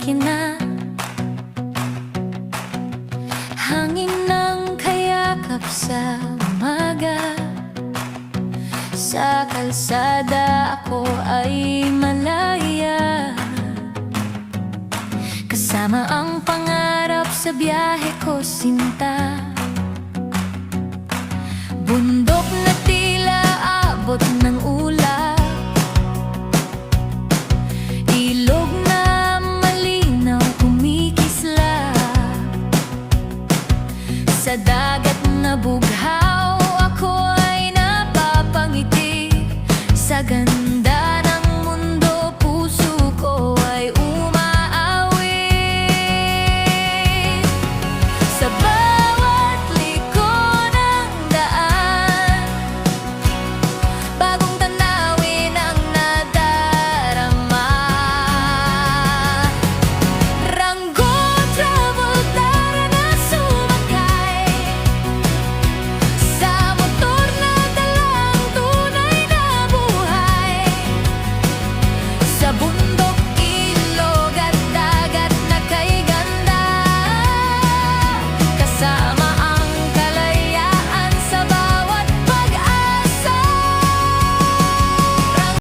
makina, hangin ng kayakap sa umaga. Sa kalsada ako ay malaya, kasama ang pangarap sa biyahe ko, sinta. Bundok na tila abot na